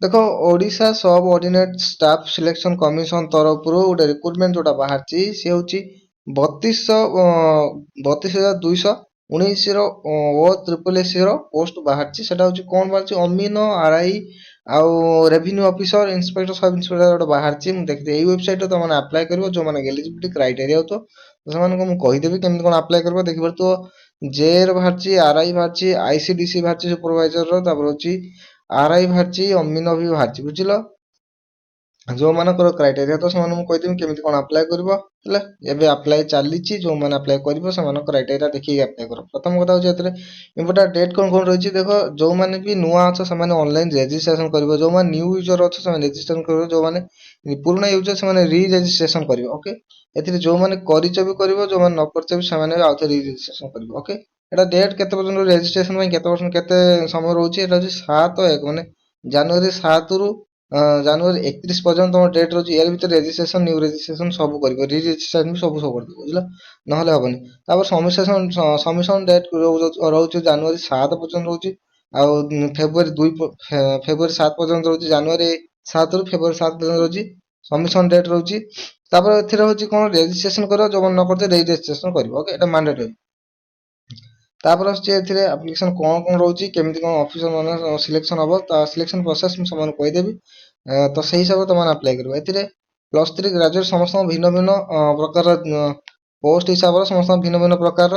ଦେଖ ଓଡିଶା ସବ୍ ordinate staff selection commission ତରଫରୁ ଗୋଟେ ରିକ୍ରୁଟମେଣ୍ଟ ଯୋଉଟା ବାହାରିଛି ସେ ହେଉଛି 32,219ର ଓ ଟ୍ରିପଲ୍ ଏସ୍ସିର ପୋଷ୍ଟ ବାହାରିଛି। ସେଟା ହେଉଛି କ'ଣ ବାହାରିଛି, ଅମିନ, ଆର୍ଆଇ ଆଉ revenue officer, inspector, sub inspector ଗୋଟେ ବାହାରିଛି। ମୁଁ ଦେଖିଥିଲି ଏଇ ୱେବସାଇଟ୍ରେ ତୁମେ ଆପ୍ଲାଏ କରିବ ଯେଉଁମାନେ ଏଲିଜିବିଲିଟି କ୍ରାଇଟେରିଆ ହେଉଥିବ। ସେମାନଙ୍କୁ ମୁଁ କହିଦେବି କେମିତି କ'ଣ ଆପ୍ଲାଏ କରିବ। ଦେଖିପାରୁଥିବ ଜେର ବାହାରିଛି, ଆର୍ଆଇ ବାହାରିଛି, ଆଇସିଡିସି ବାହାରିଛି ସୁପରଭାଇଜରର, ତାପରେ ହେଉଛି ଆର୍ଆଇ ବାହାରିଛି, ଅମିନ ବି ବାହାରିଛି। ବୁଝିଲ, ଯେଉଁମାନଙ୍କର କ୍ରାଇଟେରିଆ ତ ସେମାନଙ୍କୁ ମୁଁ କହିଦେବି କେମିତି କ'ଣ ଆପ୍ଲାଏ କରିବ। ହେଲା, ଏବେ ଆପ୍ଲାଏ ଚାଲିଛି। ଯେଉଁମାନେ ଆପ୍ଲାଏ କରିବ ସେମାନଙ୍କ କ୍ରାଇଟେରିଆ ଦେଖିକି ଆପ୍ଲାଏ କର। ପ୍ରଥମ କଥା ହେଉଛି ଏଥିରେ ଇମ୍ପୋର୍ଟାଣ୍ଟ ଡେଟ୍ କ'ଣ କ'ଣ ରହିଛି ଦେଖ। ଯେଉଁମାନେ ବି ନୂଆ ଅଛ ସେମାନେ ଅନଲାଇନ୍ ରେଜିଷ୍ଟ୍ରେସନ କରିବ। ଯେଉଁମାନେ ନ୍ୟୁ ୟୁଜର ଅଛ ସେମାନେ ରେଜିଷ୍ଟ୍ରେସନ କରିବ। ଯେଉଁମାନେ ପୁରୁଣା ୟୁଜର ସେମାନେ ରି ରେଜିଷ୍ଟ୍ରେସନ କରିବେ। ଓକେ, ଏଥିରେ ଯେଉଁମାନେ କରିଛ ବି କରିବ, ଯେଉଁମାନେ ନ କରିଛ ବି ସେମାନେ ବି ଆଉଥରେ ରି ରେଜିଷ୍ଟ୍ରେସନ କରିବେ। ଓକେ, ଏଇଟା ଡେଟ୍ କେତେ ପର୍ଯ୍ୟନ୍ତ ରେଜିଷ୍ଟ୍ରେସନ ପାଇଁ କେତେ ସମୟ ରହୁଛି, ଏଇଟା ହେଉଛି 7/1 ମାନେ ଜାନୁଆରୀ 7ରୁ ଜାନୁଆରୀ 31 ପର୍ଯ୍ୟନ୍ତ ତମ ଡେଟ୍ ରହୁଛି। ଏହାର ଭିତରେ ରେଜିଷ୍ଟ୍ରେସନ ନ୍ୟୁ ରେଜିଷ୍ଟ୍ରେସନ ସବୁ କରିବ, ରି ରେଜିଷ୍ଟ୍ରେସନ ବି ସବୁ କରିଦେବ। ବୁଝିଲ, ନହେଲେ ହବନି। ତାପରେ ସବମିଶନ ଡେଟ୍ ରହୁଛି ଜାନୁଆରୀ 7 ପର୍ଯ୍ୟନ୍ତ ରହୁଛି। ଆଉ ଫେବୃଆରୀ 7 ପର୍ଯ୍ୟନ୍ତ ରହୁଛି। ଜାନୁଆରୀ 7ରୁ ଫେବୃଆରୀ 7 ପର୍ଯ୍ୟନ୍ତ ରହୁଛି ସବମିଶନ ଡେଟ୍ ରହୁଛି। ତାପରେ ଏଥିରେ ହେଉଛି କ'ଣ, ରେଜିଷ୍ଟ୍ରେସନ କରିବ। ଯେଉଁମାନେ ନ କରିଥିବେ ରି ରେଜିଷ୍ଟ୍ରେସନ କରିବ। ଓକେ, ଏଇଟା ମାଣ୍ଡାଟୋରି। ତାପରେ ଆସୁଛି ଏଥିରେ ଆପ୍ଲିକେସନ କ'ଣ କ'ଣ ରହୁଛି, କେମିତି କ'ଣ ଅଫିସର ମାନେ ସିଲେକ୍ସନ ହବ, ତା ସିଲେକ୍ସନ ପ୍ରୋସେସ ମୁଁ ସେମାନଙ୍କୁ କହିଦେବି। ତ ସେଇ ହିସାବରେ ତୁମମାନେ ଆପ୍ଲାଏ କରିବ। ଏଥିରେ +3 ଗ୍ରାଜୁଏଟ୍ ସମସ୍ତଙ୍କ ଭିନ୍ନ ଭିନ୍ନ ପ୍ରକାର ପୋଷ୍ଟ ହିସାବରେ ସମସ୍ତଙ୍କ ଭିନ୍ନ ଭିନ୍ନ ପ୍ରକାରର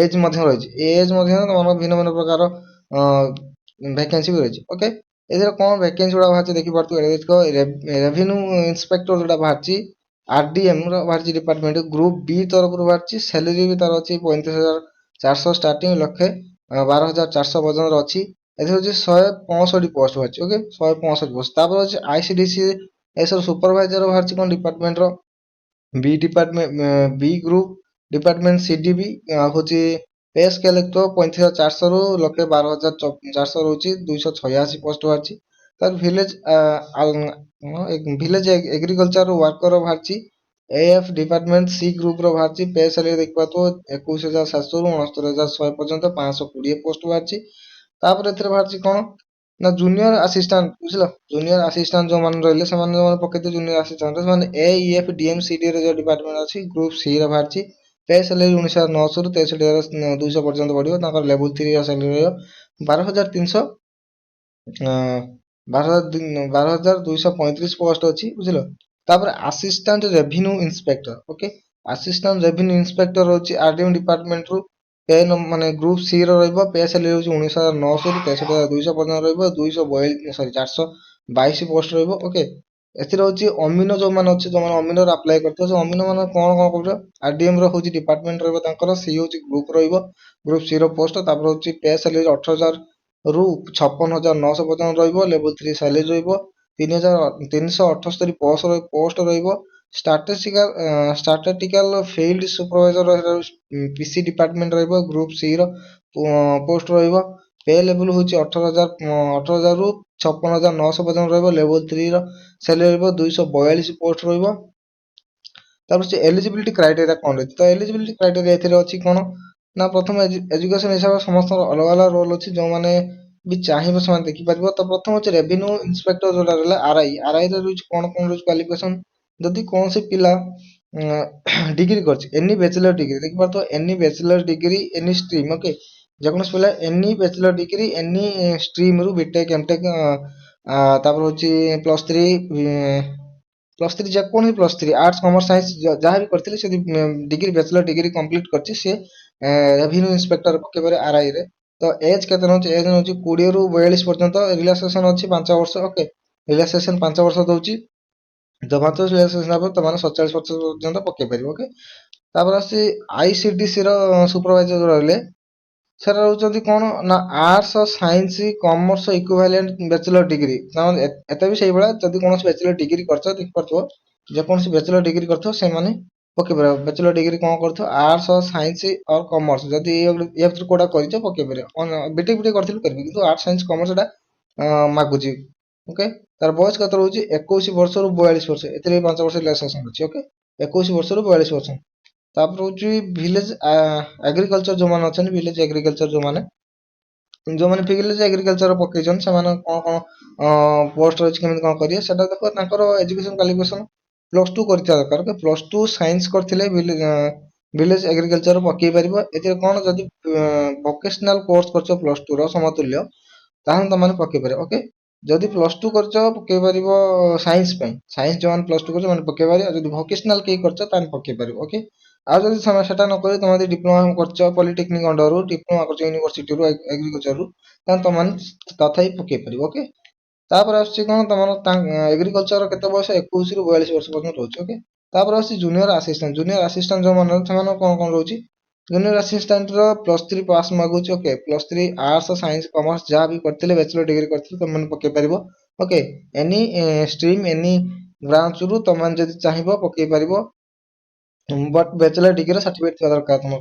ଏଜ୍ ମଧ୍ୟ ରହିଛି। ଏ ଏଜ୍ ମଧ୍ୟ ତୁମର ଭିନ୍ନ ଭିନ୍ନ ପ୍ରକାର ଭ୍ୟାକେନ୍ସି ବି ରହିଛି। ଓକେ, ଏଥିରେ କ'ଣ ଭ୍ୟାକେନ୍ସି ଗୁଡ଼ା ବାହାରିଛି ଦେଖିପାରୁଥିବ। ରେଭିନ୍ୟୁ ଇନ୍ସପେକ୍ଟର ଯୋଉଟା ବାହାରିଛି RDM ର ବାହାରିଛି ଡିପାର୍ଟମେଣ୍ଟ, ଗ୍ରୁପ୍ ବି ତରଫରୁ ବାହାରିଛି। ସାଲେରୀ ବି ତାର ଅଛି 35,400 ଷ୍ଟାର୍ଟିଂ, 1,12,400 ପର୍ଯ୍ୟନ୍ତ ଅଛି। ଏଥିରେ ହେଉଛି 165 ପୋଷ୍ଟ ବାହାରିଛି। Okay, 165 post. ତାପରେ ଅଛି ICDC ଏସବୁ ସୁପରଭାଇଜର ବାହାରିଛି କ'ଣ ଡିପାର୍ଟମେଣ୍ଟର। ବି ଗ୍ରୁପ୍ ଡିପାର୍ଟମେଣ୍ଟ CDB ହେଉଛି ପେ ସ୍କେଲ୍ ଦେଖିଥିବ 35,400ରୁ 1,12,400 ରହୁଛି। 286 ପୋଷ୍ଟ ବାହାରିଛି। ତାପରେ ଭିଲେଜ ଏଗ୍ରିକଲଚର ୱାର୍କର ବାହାରିଛି। AF ଡିପାର୍ଟମେଣ୍ଟ C ଗ୍ରୁପ୍ର ବାହାରିଛି। ପେ ସାଲେରୀ ଦେଖିପାରୁଥିବ 21,700ରୁ 69,100 ପର୍ଯ୍ୟନ୍ତ 520 ପୋଷ୍ଟ ବାହାରିଛି। ତାପରେ ଏଥିରେ ବାହାରିଛି କ'ଣ ନା ଜୁନିୟର ଆସିଷ୍ଟାଣ୍ଟ। ବୁଝିଲ, ଜୁନିୟର ଆସିଷ୍ଟାଣ୍ଟ ଯେଉଁମାନେ ରହିଲେ ସେମାନେ ଯେଉଁମାନେ ପକେଇଥିବେ ଜୁନିୟର ଆସିଷ୍ଟାଣ୍ଟ, ସେମାନେ AEF DM CDର ଯେଉଁ ଡିପାର୍ଟମେଣ୍ଟ ଅଛି ଗ୍ରୁପ୍ Cର ବାହାରିଛି। ପେ ସାଲେରୀ 19,900ରୁ 63,200 ପର୍ଯ୍ୟନ୍ତ ବଢ଼ିବ। ତାଙ୍କର ଲେବୁଲ୍ 3ର ସାଲେରୀ ରହିବ 12,300 12,235 ପୋଷ୍ଟ ଅଛି। ବୁଝିଲ, ତାପରେ assistant revenue inspector. Okay, assistant revenue inspector ହେଉଛି RDM ଡିପାର୍ଟମେଣ୍ଟରୁ ମାନେ ଗ୍ରୁପ୍ Cର ରହିବ। ପେ ସାଲେରୀ ହେଉଛି 19,900ରୁ 63,200 ପର୍ଯ୍ୟନ୍ତ ରହିବ। 422 ପୋଷ୍ଟ ରହିବ। ଓକେ, ଏଥିରେ ହେଉଛି ଅମିନ ଯେଉଁମାନେ ଅଛି, ଯେଉଁମାନେ ଅମିନର ଆପ୍ଲାଏ କରିଥିବ, ସେ ଅମିନ ମାନେ କ'ଣ କ'ଣ କରୁଛ, RDMର ହେଉଛି ଡିପାର୍ଟମେଣ୍ଟ ରହିବ ତାଙ୍କର, C ହେଉଛି ଗ୍ରୁପ୍ ରହିବ, ଗ୍ରୁପ୍ Cର ପୋଷ୍ଟ। ତାପରେ ହେଉଛି ପେ ସାଲେରୀ 18,000ରୁ 56,900 ପର୍ଯ୍ୟନ୍ତ ରହିବ। ଲେବୁଲ୍ 3 ସାଲେରୀ ରହିବ। 3,378 ପୋଷ୍ଟ ରହିବ। Statistical field supervisor PC department ରହିବ। ଗ୍ରୁପ୍ Cର ପୋଷ୍ଟ ରହିବ। ପେ ଲେବୁଲ୍ ହେଉଛି 18,000ରୁ 56,900 ପର୍ଯ୍ୟନ୍ତ ରହିବ। ଲେବୁଲ୍ 3ର ସାଲେରୀ ରହିବ। 242 ପୋଷ୍ଟ ରହିବ। ତାପରେ ସେ ଏଲିଜିବିଲିଟି କ୍ରାଇଟେରିଆ କ'ଣ ରହିଛି, ତ ଏଲିଜିବିଲିଟି କ୍ରାଇଟେରିଆ ଏଥିରେ ଅଛି କ'ଣ ନା ପ୍ରଥମେ ଏଜୁକେସନ ହିସାବରେ ସମସ୍ତଙ୍କର ଅଲଗା ଅଲଗା ରୋଲ୍ ଅଛି। ଯେଉଁମାନେ ବି ଚାହିଁବ ସେମାନେ ଦେଖିପାରିବ। ତ ପ୍ରଥମ ହେଉଛି ରେଭିନ୍ୟୁ ଇନ୍ସପେକ୍ଟର ଯେଉଁଟା ରହିଲା ଆର୍ଆଇରେ ରହିଛି କ'ଣ କ'ଣ ରହିଛି କ୍ୱାଲିଫିକେସନ। ଯଦି କୌଣସି ପିଲା ଡିଗ୍ରୀ କରିଛି, ଏନି ବ୍ୟାଚେଲର ଡିଗ୍ରୀ ଦେଖିପାରୁଥିବ, any bachelor degree any stream. Okay, ଯେକୌଣସି ପିଲା ଏନି ବ୍ୟାଚେଲର ଡିଗ୍ରୀ ଏନି ଷ୍ଟ୍ରିମ୍ରୁ ବିଟେକ୍ ଏମଟେକ୍ ତାପରେ ହେଉଛି +3 ଯେକୌଣସି +3 ଆର୍ଟ୍ସ କମର୍ସ ସାଇନ୍ସ ଯାହା ବି କରିଥିଲେ ସେ ଡିଗ୍ରୀ ବ୍ୟାଚେଲର ଡିଗ୍ରୀ କମ୍ପ୍ଲିଟ୍ କରିଛି, ସେ ରେଭିନ୍ୟୁ ଇନ୍ସପେକ୍ଟର ପକେଇପାରେ ଆର୍ଆଇରେ। ତ ଏଜ୍ କେତେ ନେଉଛି, ଏଜ୍ ନେଉଛି 20ରୁ 42 ପର୍ଯ୍ୟନ୍ତ। ରିଲାକ୍ସେସନ ଅଛି 5 ବର୍ଷ। ଓକେ, ରିଲାକ୍ସେସନ 5 ବର୍ଷ ଦେଉଛି। ଜମାତ ରିଲାକ୍ସେସନ ହେବ ତମାନେ 47 ବର୍ଷ ପର୍ଯ୍ୟନ୍ତ ପକେଇ ପାରିବ। ଓକେ, ତାପରେ ଆସୁଛି ICDCର ସୁପରଭାଇଜର ରହିଲେ, ସେଟା ରହୁଛନ୍ତି କ'ଣ ନା arts science commerce equivalent bachelor degree. ଏତେ ବି ସେଇଭଳିଆ ଯଦି କୌଣସି ବ୍ୟାଚେଲର ଡିଗ୍ରୀ କରିଛ ଦେଖିପାରୁଥିବ, ଯେକୌଣସି ବ୍ୟାଚେଲର ଡିଗ୍ରୀ କରିଥିବ ସେମାନେ ପକେଇ ପାରିବ। ବ୍ୟାଚେଲର ଡିଗ୍ରୀ କ'ଣ କରିଥିବ, ଆର୍ଟ୍ସ ସାଇନ୍ସ ଅର୍ କମର୍ସ, ଯଦି ଏ ଭିତରୁ କୋଉଟା କରିଛ ପକେଇ ପାରିବ। ବିଟେକ୍ କରିଥିଲେ କରିବେ, କିନ୍ତୁ ଆର୍ଟ୍ସ ସାଇନ୍ସ କମର୍ସ ଏଟା ମାଗୁଛି। ଓକେ, ତାର ବୟସ କେତେ ରହୁଛି 21 ବର୍ଷରୁ 42 ବର୍ଷ। ଏଥିରେ 5 ବର୍ଷ ରିଲାକ୍ସେସନ ଅଛି। ଓକେ, 21 ବର୍ଷରୁ 42 ବର୍ଷ। ତାପରେ ହେଉଛି ଭିଲେଜ ଏଗ୍ରିକଲଚର ଯେଉଁମାନେ ଅଛନ୍ତି, ଭିଲେଜ ଏଗ୍ରିକଲଚର ଯେଉଁମାନେ ଯୋଉମାନେ ଭିଲେଜ ଏଗ୍ରିକଲଚର ପକେଇଛନ୍ତି ସେମାନେ କ'ଣ କ'ଣ ପୋଷ୍ଟ ରହିଛି କେମିତି କ'ଣ କରିବେ ସେଟା ଦେଖ। ତାଙ୍କର ଏଜୁକେସନ କ୍ୱାଲିଫିକେସନ +2 କରିଥିବା ଦରକାର। ଓକେ, +2 ସାଇନ୍ସ କରିଥିଲେ ଭିଲେଜ ଏଗ୍ରିକଲଚର ପକେଇ ପାରିବ। ଏଥିରେ କ'ଣ ଯଦି ଭୋକେସନାଲ କୋର୍ସ କରିଛ +2 ର ସମତୁଲ୍ୟ ତାହେଲେ ତମମାନେ ପକେଇ ପାରିବ। ଓକେ, ଯଦି +2 କରିଛ ପକେଇ ପାରିବ ସାଇନ୍ସ ପାଇଁ। ସାଇନ୍ସ ଯୋଉମାନେ +2 କରିଛ ସେମାନେ ପକେଇ ପାରିବ। ଯଦି ଭୋକେସନାଲ କେହି କରିଛ ତାହେଲେ ପକେଇ ପାରିବ। ଓକେ, ଆଉ ଯଦି ସେଟା ନ କରି ତମେ ଯଦି ଡିପ୍ଲୋମା କରିଛ ପଲିଟେକ୍ନିକ ଅଣ୍ଡରରୁ, ଡିପ୍ଲୋମା କରିଛ ୟୁନିଭର୍ସିଟିରୁ ଏଗ୍ରିକଲଚରରୁ, ତାହେଲେ ତମମାନେ ତଥାପି ପକେଇ ପାରିବ। ଓକେ, ତାପରେ ଆସୁଛି କ'ଣ ତମର ଏଗ୍ରିକଲଚର କେତେ ବୟସ 21 ରୁ 42 ବର୍ଷ ପର୍ଯ୍ୟନ୍ତ ରହୁଛି। ଓକେ, ତାପରେ ଆସୁଛି ଜୁନିୟର ଆସିଷ୍ଟାଣ୍ଟ। ଜୁନିୟର ଆସିଷ୍ଟାଣ୍ଟ ଯୋଉମାନେ ସେମାନଙ୍କ କ'ଣ କ'ଣ ରହୁଛି? ଜୁନିୟର ଆସିଷ୍ଟାଣ୍ଟର +3 ପାସ୍ ମାଗୁଛି। ଓକେ, +3 ଆର୍ଟ୍ସ ସାଇନ୍ସ କମର୍ସ ଯାହା ବି କରିଥିଲେ ବ୍ୟାଚଲର ଡିଗ୍ରୀ କରିଥିଲେ ତମମାନେ ପକେଇ ପାରିବ। ଓକେ, ଏନି ଷ୍ଟ୍ରିମ୍ ଏନି ବ୍ରାଞ୍ଚରୁ ତମମାନେ ଯଦି ଚାହିଁବ ପକେଇ ପାରିବ। ବଟ୍ ବ୍ୟାଚଲର ଡିଗ୍ରୀର ସାର୍ଟିଫିକେଟ୍ ଥିବା ଦରକାର ତମ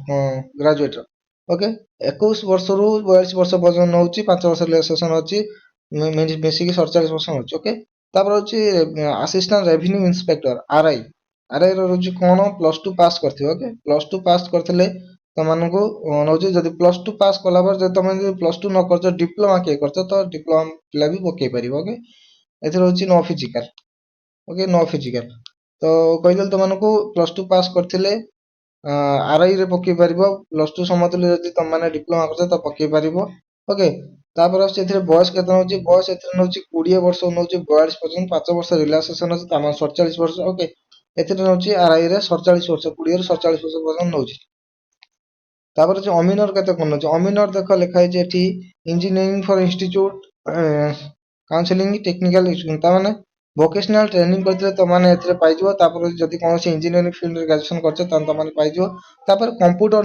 ଗ୍ରାଜୁଏଟ୍ର। ଓକେ, 21 ବର୍ଷରୁ 42 ବର୍ଷ ପର୍ଯ୍ୟନ୍ତ ନେଉଛି। 5 ବର୍ଷ ରିଲାକ୍ସେସନ୍ ଅଛି, ମିଶିକି 47 ବର୍ଷ ନେଉଛି। ଓକେ, ତାପରେ ହେଉଛି ଆସିଷ୍ଟାଣ୍ଟ ରେଭିନ୍ୟୁ ଇନ୍ସପେକ୍ଟର ଆର୍ଆଇ। ଆର୍ଆଇର ରହୁଛି କ'ଣ? +2 ପାସ୍ କରିଥିବ। ଓକେ, +2 ପାସ୍ କରିଥିଲେ ତମମାନଙ୍କୁ ନେଉଛି। ଯଦି +2 ପାସ୍ କଲା ପରେ ଯଦି ତମେ ଯଦି +2 ନ କରିଛ ଡିପ୍ଲୋମା କିଏ କରିଛ ତ ଡିପ୍ଲୋମା ପିଲା ବି ପକେଇ ପାରିବ। ଓକେ, ଏଥିରେ ହେଉଛି no physical. Okay, no physical ତ କହିଦେଲି ତମମାନଙ୍କୁ +2 ପାସ୍ କରିଥିଲେ ଆର୍ଆଇରେ ପକେଇ ପାରିବ। +2 ସମତୁଲ୍ୟ ଯଦି ତମମାନେ ଡିପ୍ଲୋମା କରିଛ ତ ପକେଇ ପାରିବ। ଓକେ, ତାପରେ ଆସୁଛି ଏଥିରେ ବୟସ କେତେ ନେଉଛି? ବୟସ ଏଥିରେ ନେଉଛି 20 ବର୍ଷ ନେଉଛି 42 ପର୍ଯ୍ୟନ୍ତ। 5 ବର୍ଷ ରିଲାକ୍ସେସନ୍ ଅଛି, ତାମାନେ 47 ବର୍ଷ। ଓକେ, ଏଥିରେ ନେଉଛି ଆର୍ଆଇରେ 47 ବର୍ଷ, 20ରୁ 47 ବର୍ଷ ପର୍ଯ୍ୟନ୍ତ ନେଉଛି। ତାପରେ ଯେ ଅମିନର କେତେ କ'ଣ ନେଉଛି? ଅମିନର ଦେଖ ଲେଖା ହେଇଛି ଏଠି ଇଞ୍ଜିନିୟରିଂ ଫର ଇନଷ୍ଟିଚ୍ୟୁଟ କାଉନସିଲିଂ ଟେକ୍ନିକାଲ ଇନଷ୍ଟିଚ୍ୟୁଟ, ତାମାନେ ଭୋକେସନାଲ ଟ୍ରେନିଂ କରିଥିଲେ ତମମାନେ ଏଥିରେ ପାଇଯିବ। ତାପରେ ଯଦି କୌଣସି ଇଞ୍ଜିନିୟରିଂ ଫିଲ୍ଡରେ ଗ୍ରାଜୁଏସନ୍ କରିଛ ତାହେଲେ ତମମାନେ ପାଇଯିବ। ତାପରେ କମ୍ପ୍ୟୁଟର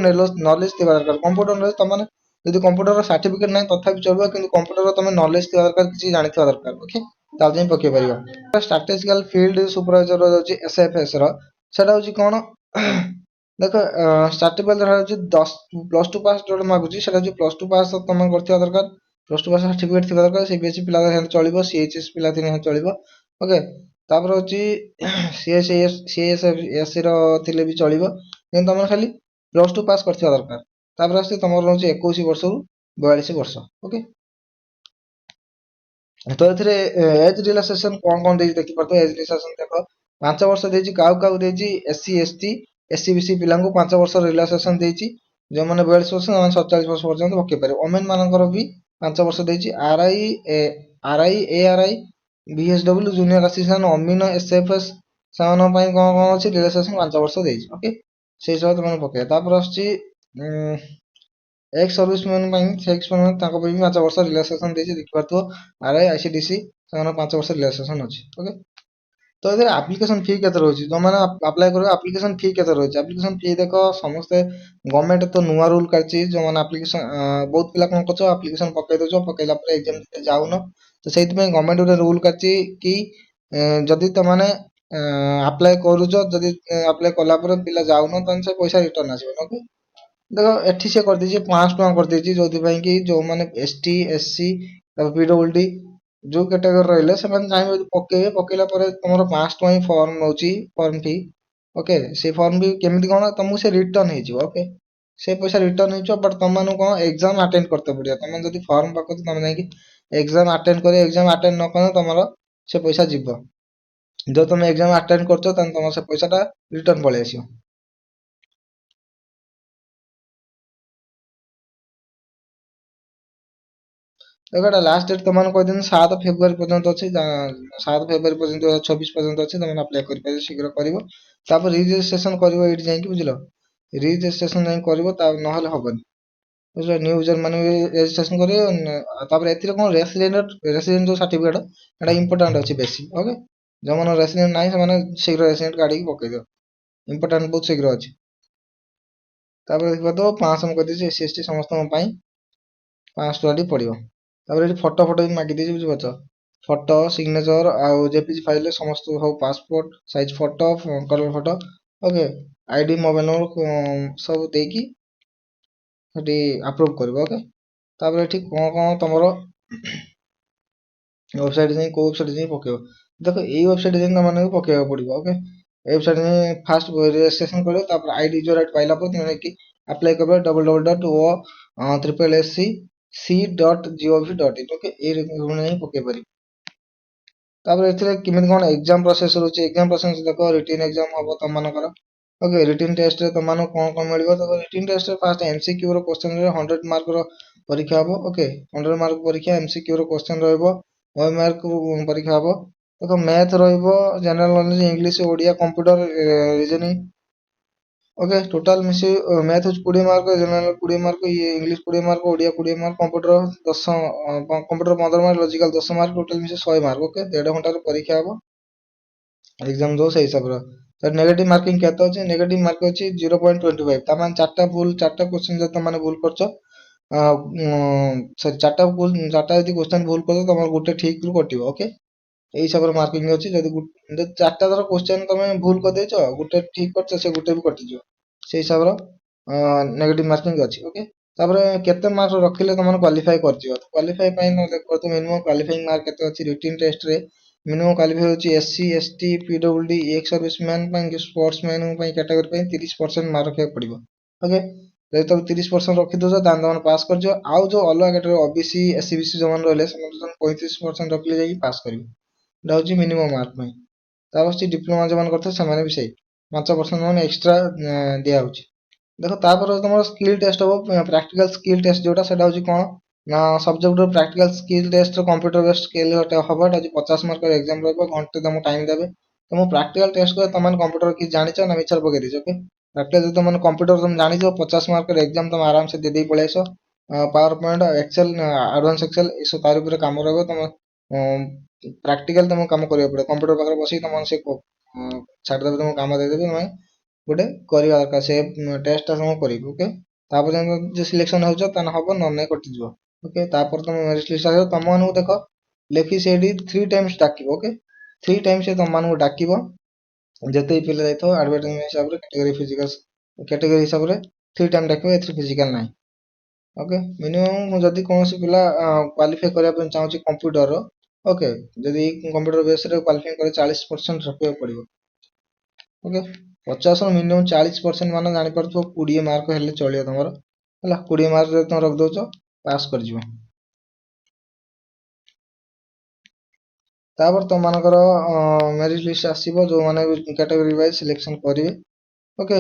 ନଲେଜ ଥିବା ଦରକାର। କମ୍ପ୍ୟୁଟର ନଲେଜ ତମମାନେ ଯଦି କମ୍ପ୍ୟୁଟର ସାର୍ଟିଫିକେଟ ନାହିଁ ତଥାପି ଚଳିବ, କିନ୍ତୁ କମ୍ପ୍ୟୁଟର ତମେ ନଲେଜ ଥିବା ଦରକାର, କିଛି ଜାଣିଥିବା ଦରକାର। ଓକେ, ତାହେଲେ ଯାଇ ପକେଇ ପାରିବ। ଷ୍ଟ୍ରାଟେଜିକାଲ ଫିଲ୍ଡ ସୁପରଭାଇଜର ଯାଉଛି SFS ର, ସେଟା ହେଉଛି କ'ଣ? ଦେଖ ସାର୍ଟିଫିକେଟ ହେଉଛି +2 ପାସ୍ ଯୋଉଟା ମାଗୁଛି ସେଟା ହେଉଛି +2 ପାସ୍ ତମେ କରିଥିବା ଦରକାର। +2 ପାସ୍ ସାର୍ଟିଫିକେଟ ଥିବା ଦରକାର। CBSE ପିଲା ହେଲେ ଚଳିବ, CHS ପିଲା ଥିଲେ ଚଳିବ। ଓକେ, ତାପରେ ହେଉଛି CSSC ର ଥିଲେ ବି ଚଳିବ, କିନ୍ତୁ ତମର ଖାଲି +2 ପାସ୍ କରିଥିବା ଦରକାର। ତାପରେ ଆସୁଛି ତମର ରହୁଛି 21 ବର୍ଷରୁ 42 ବର୍ଷ। ଓକେ, ତ ଏଥିରେ ଏଜ୍ ରିଲାକ୍ସେସନ୍ କ'ଣ କ'ଣ ଦେଇଛି ଦେଖିପାରୁଥିବ। ଏଜ୍ ରିଲାକ୍ସେସନ୍ ଦେଖ 5 ବର୍ଷ ଦେଇଛି। କାହାକୁ ଦେଇଛି? SC ST SC BC ପିଲାଙ୍କୁ 5 ବର୍ଷ ରିଲାକ୍ସେସନ୍ ଦେଇଛି। ଯେଉଁମାନେ 42 ବର୍ଷ ସେମାନେ 47 ବର୍ଷ ପର୍ଯ୍ୟନ୍ତ ପକେଇ ପାରିବେ। ଓମେନ୍ ମାନଙ୍କର ବି 5 ବର୍ଷ ଦେଇଛି। RI ARI BSW junior assistant ଅମିନ SFS ସେମାନଙ୍କ ପାଇଁ କ'ଣ କ'ଣ ଅଛି? ରିଲାକ୍ସେସନ୍ 5 ବର୍ଷ ଦେଇଛି। ଓକେ, ସେଇ ହିସାବରେ ତମେ ପକେଇବା। ତାପରେ ଆସୁଛି ଏକ୍ସ ସର୍ଭିସମ୍ୟାନ୍ ପାଇଁ, ତାଙ୍କ ପାଇଁ ବି 5 ବର୍ଷ ରିଲାକ୍ସେସନ୍ ଦେଇଛି। ଦେଖିପାରୁଥିବ RI ICDC ସେମାନଙ୍କ 5 ବର୍ଷ ରିଲାକ୍ସେସନ୍ ଅଛି। ଓକେ, ତ ଏଥିରେ ଆପ୍ଲିକେସନ୍ ଫି କେତେ ରହିଛି? ଯେଉଁମାନେ ଆପ୍ଲାଏ କରିବେ ଆପ୍ଲିକେସନ୍ ଫି କେତେ ରହିଛି? ଆପ୍ଲିକେସନ୍ ଫି ଦେଖ ସମସ୍ତେ ଗଭର୍ଣ୍ଣମେଣ୍ଟ ତ ନୂଆ ରୁଲ୍ କାଢ଼ିଛି। ଯେଉଁମାନେ ଆପ୍ଲିକେସନ୍ ବହୁତ ପିଲା କ'ଣ କରୁଛ ଆପ୍ଲିକେସନ୍ ପକେଇ ଦେଉଛ, ପକେଇଲା ପରେ ଏକ୍ଜାମ୍ ଦେତେ ଯାଉନ। ତ ସେଇଥିପାଇଁ ଗଭର୍ଣ୍ଣମେଣ୍ଟ ଗୋଟେ ରୁଲ୍ କାଢ଼ିଛି କି ଯଦି ତମମାନେ ଆପ୍ଲାଏ କରୁଛ, ଯଦି ଆପ୍ଲାଏ କଲା ପରେ ପିଲା ଯାଉନ ତାହେଲେ ସେ ପଇସା ରିଟର୍ନ ଆସିବନି। ଓକେ, ଦେଖ ଏଠି ସେ କରିଦେଇଛି 500 ଟଙ୍କା କରିଦେଇଛି, ଯୋଉଥିପାଇଁ କି ଯୋଉମାନେ ST SC PWD ଯୋଉ କ୍ୟାଟାଗୋରୀ ରହିଲେ ସେମାନେ ଚାହିଁବେ ଯଦି ପକେଇବେ, ପକେଇଲା ପରେ ତମର 500 ଟଙ୍କା ହିଁ ଫର୍ମ ନେଉଛି, ଫର୍ମ ଫି। ଓକେ, ସେ ଫର୍ମ ବି କେମିତି କ'ଣ ତମକୁ ସେ ରିଟର୍ନ ହେଇଯିବ। ଓକେ, ସେ ପଇସା ରିଟର୍ନ ହେଇଯିବ, ବଟ୍ ତମମାନଙ୍କୁ କ'ଣ ଏକ୍ଜାମ୍ ଆଟେଣ୍ଡ କରତେ ପଡ଼ିବ। ତମେ ଯଦି ଫର୍ମ ପକାଉଛ ତମେ ଯାଇକି ଏକ୍ଜାମ୍ ଆଟେଣ୍ଡ କରିବ। ଏକ୍ଜାମ୍ ଆଟେଣ୍ଡ ନ କଲେ ତମର ସେ ପଇସା ଯିବ। ଯଦି ତମେ ଏକ୍ଜାମ୍ ଆଟେଣ୍ଡ କରୁଛ ତାହେଲେ ତମର ସେ ପଇସାଟା ରିଟର୍ନ ପଳେଇ ଆସିବ। ଦେଖ ଏଟା ଲାଷ୍ଟ ଡେଟ୍ ତମମାନେ କହିଦିଅନ୍ତୁ 7 ଫେବୃଆରୀ ପର୍ଯ୍ୟନ୍ତ ଅଛି। 7 ଫେବୃଆରୀ ପର୍ଯ୍ୟନ୍ତ 2024 ପର୍ଯ୍ୟନ୍ତ ଅଛି, ତମେ ଆପ୍ଲାଏ କରିପାରିବ, ଶୀଘ୍ର କରିବ। ତାପରେ ରିଜିଷ୍ଟ୍ରେସନ୍ କରିବ ଏଇଠି ଯାଇକି, ବୁଝିଲ। ରିଜିଷ୍ଟ୍ରେସନ୍ ଯାଇକି କରିବ, ତା ନହେଲେ ହବନି, ବୁଝିଲ। ନ୍ୟୁ ୟୁଜର ମାନେ ବି ରେଜିଷ୍ଟ୍ରେସନ୍ କରିବେ। ତାପରେ ଏଥିରେ କ'ଣ ରେସିଡେଣ୍ଟ ଯୋଉ ସାର୍ଟିଫିକେଟ୍ ଏଟା ଇମ୍ପୋର୍ଟାଣ୍ଟ ଅଛି ବେଶୀ। ଓକେ, ଯେଉଁମାନେ ରେସିଡେଣ୍ଟ ନାହିଁ ସେମାନେ ଶୀଘ୍ର ରେସିଡେଣ୍ଟ କାଢ଼ିକି ପକେଇଦିଅ, ଇମ୍ପୋର୍ଟାଣ୍ଟ ବହୁତ ଶୀଘ୍ର ଅଛି। ତାପରେ ଦେଖିପାରୁଥିବ 500 ମୁଁ କହିଦେଇଛି SC ST ସମସ୍ତଙ୍କ ପାଇଁ 500 ଟଙ୍କା ପଡ଼ିବ। ତାପରେ ଏଠି ଫଟୋ ବି ମାଗି ଦେଇଛି, ବୁଝିପାରୁଛ। ଫଟୋ ସିଗ୍ନେଚର ଆଉ JPG ଫାଇଲ୍ରେ ସମସ୍ତଙ୍କୁ ସବୁ passport size photo, colour photo. Okay, ID mobile number ସବୁ ଦେଇକି ସେଠି ଆପ୍ରୁଭ୍ କରିବ। ଓକେ, ତାପରେ ଏଠି କ'ଣ କ'ଣ ତମର ୱେବସାଇଟ୍ ଯାଇ କୋଉ ୱେବସାଇଟ୍ ଯାଇ ପକେଇବ? ଦେଖ ଏଇ ୱେବସାଇଟ୍ ଯାଇ ତମମାନଙ୍କୁ ପକେଇବାକୁ ପଡ଼ିବ। ଓକେ, এই ୱେବସାଇଟ୍ ଯାଇ ଫାଷ୍ଟ ରେଜିଷ୍ଟ୍ରେସନ୍ କରିବ। ତାପରେ ID ୟୁଜର୍ ଆଇଡି ପାଇଲା ପରେ ତମେ ଯାଇକି ଆପ୍ଲାଏ କରିବ www.o/SSC c.gov.in ओके ए नहीं पके पारि तापर एथिरे किमिति कोन एग्जाम प्रोसेस रहउची एग्जाम प्रोसेस देखो रिटन एग्जाम हबो तम मानकर ओके रिटन टेस्ट रे तम मानको कोन मिलबो तो रिटन टेस्ट रे फास्ट एमसीक्यू रो क्वेश्चन रे 100 मार्क रो परीक्षा हबो ओके 100 मार्क परीक्षा एमसीक्यू रो क्वेश्चन रहइबो 100 मार्क परीक्षा हबो देखो मैथ रहइबो general knowledge English Odia computer reasoning okay total मिसी मैथ 20 मार्क जनरल 20 मार्क ये English 20 mark Odia 20 mark computer 10 computer 15 mark logical 10 mark total मिसी 100 मार्क ओके 1.5 घंटा रो परीक्षा हबो एग्जाम दो सही हिसाब रो तो नेगेटिव मार्किंग केते अछि नेगेटिव मार्क अछि 0.25 ता मान चारटा भूल चारटा क्वेश्चन जे त माने भूल करछो सॉरी चारटा यदि क्वेश्चन भूल करछो तमर गुटे ठीक रु कटिबो ओके एई हिसाब रो मार्किंग अछि जदि चारटा धर क्वेश्चन तमे भूल कर देछो गुटे ठीक करछो से गुटे भी कटि जिवो से हिसाब रो नेगेटिव मार्किंग अछि ओके तापर केते मार्क रखिले तमन क्वालिफाई कर जिवो क्वालिफाई पई न देखो तो मिनिमम क्वालिफाइंग मार्क केते अछि रिटन टेस्ट रे मिनिमम क्वालिफाई होची SC ST PWD ex serviceman पई स्पोर्ट्समैन पई कैटेगरी पई 30% मार्क रखिया पड़िबो ओके जदि तब 30% रखि दोछ तान तमन पास कर जिवो आउ जो अलग कैटेगरी ओबीसी एससी बीसी जो मन रहले से 35% रखले जाई पास करिवो एटा होची मिनिमम मार्क पई तापर डिप्लोमा जो मन करथे ସେମାନେ भी सही 5% ମାନେ एक्स्ट्रा दिया होची देखो तापर तमर स्किल टेस्ट हो प्रैक्टिकल स्किल टेस्ट जोटा सेटा होची कोन ना सब्जेक्ट रो practical skill test computer based skill होटे हबो एटा 50 मार्क एग्जाम रहबो घंटे तमो टाइम देबे तमो प्रैक्टिकल टेस्ट को तमन कंप्यूटर की जानिचो ना मिचर पके दिस ओके प्रैक्टिकल तमन कंप्यूटर तुम जानिचो 50 मार्क एग्जाम तुम आराम से दे दे पळेसो PowerPoint excel advance excel इस तार ऊपर काम रहबो तम प्रैक्टिकल तुम काम करियो पड़े कंप्यूटर पाखर बसी तमन से छाड़ देबे तुम काम दे देबे मैं गोटे करिया दरकार से टेस्ट टा तुम करिबो ओके तापर जे सिलेक्शन होचो तन हबो न नै कटि जिवो ओके तापर तुम मेरिट लिस्ट आयो तम मानु देखो लेखि सेडी 3 टाइम्स डाकिबो ओके 3 टाइम्स से तम मानु डाकिबो जते पिले जाइतो एडवर्टाइजमेंट हिसाब रे कैटेगरी हिसाब रे 3 टाइम डाकिबो एथि फिजिकल नाही ओके मिनिमम जदि कोनोसी पिला क्वालिफाई करिया पे चाहूची कंप्यूटर रो ओके जदि कंप्यूटर बेस रे क्वालिफाई करे 40% रखियो पड़िबो ओके 50 ରୁ ମିନିମମ୍ 40% ମାନେ ଜାଣିପାରୁଥିବ 20 ମାର୍କ ହେଲେ ଚଳିବ ତମର ହେଲା 20 ମାର୍କ ଯଦି ତମେ ରଖି ଦଉଛ ପାସ୍ କରିଯିବ ତାପରେ ତମମାନଙ୍କର ମେରିଟ ଲିଷ୍ଟ ଆସିବ ଯୋଉମାନେ କ୍ୟାଟାଗୋରୀ ୱାଇଜ ସିଲେକ୍ସନ କରିବେ ଓକେ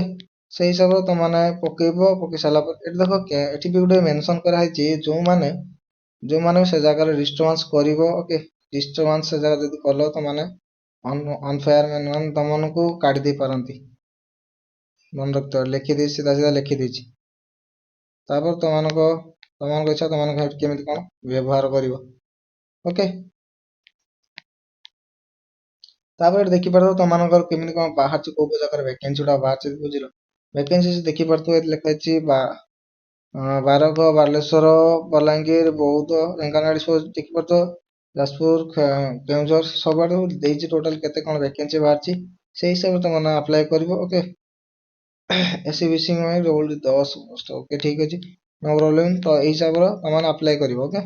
ସେଇ ହିସାବରେ ତମମାନେ ପକେଇବ ପକେଇ ସାରିଲା ପରେ ଏଠି ଦେଖ ଏଠି ବି ଗୋଟେ ମେନସନ କରାହେଇଛି ଯୋଉମାନେ ସେ ଜାଗାରେ ଡିଷ୍ଟର୍ବାନ୍ସ କରିବ ଓକେ ଡିଷ୍ଟର୍ବାନ୍ସ ସେ ଜାଗାରେ ଯଦି କଲ ତମମାନେ ଅନଫେୟାର ମ୍ୟାନ ତମମାନଙ୍କୁ କାଢି ଦେଇ ପାରନ୍ତି ମନେ ରଖିଥିବ ଲେଖିଦେଇଛି ସିଧା ସିଧା ଲେଖିଦେଇଛି ତାପରେ ତମମାନଙ୍କ ଇଚ୍ଛା ତମମାନଙ୍କ କେମିତି କଣ ବ୍ୟବହାର କରିବ ଓକେ ତାପରେ ଦେଖିପାରୁଥିବ ତମମାନଙ୍କର କେମିତି କଣ ବାହାରିଛି କୋଉ ଜାଗାରେ ଭ୍ୟାକେନ୍ସି ଗୁଡା ବାହାରିଛି ବୁଝିଲ ଭ୍ୟାକେନ୍ସି ଦେଖିପାରୁଥିବ ଏଠି ଲେଖା ହେଇଛି ବାରଗ ବାଲେଶ୍ୱର ବଲାଙ୍ଗୀର ବୌଦ୍ଧ ଢେଙ୍କାନାଳ ସବୁ ଦେଖିପାରୁଥିବ ଯାଜପୁର କେଉଁଝର ସବୁଆଡୁ ଦେଇଛି ଟୋଟାଲ କେତେ କଣ ଭ୍ୟାକେନ୍ସି ବାହାରିଛି ସେଇ ହିସାବରେ ତମମାନେ ଆପ୍ଲାଏ କରିବ ଓକେ एससी बीसी में रोल 10 पोस्ट ओके ठीक अछि नो प्रॉब्लम तो एई हिसाब रो तमन अप्लाई करिवो ओके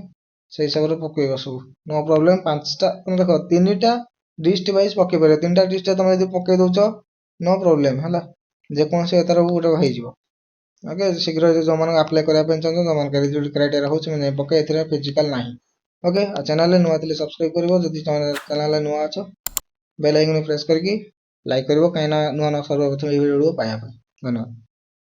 से हिसाब रो पकेइबो सब नो प्रॉब्लम पांचटा तुम देखो तीनटा डिस्ट्रिक्ट वाइज पकेइ पारे तीनटा डिस्ट्रिक्ट तुम यदि पकेइ दोछ नो प्रॉब्लम हला जे कोन से एतर गोटे होई जिवो ओके शीघ्र जो मन अप्लाई करिया पेन चंदो मन एलिजिबिलिटी क्राइटेरिया होछ मैं पके एथरे फिजिकल नाही ओके आ चैनल नुआ थिले सब्सक्राइब करिवो जदि चैनल नुआ अछ बेल आइकन प्रेस करके लाइक करिवो काइना नुआ सर्वप्रथम ई वीडियो पाया धन्यवाद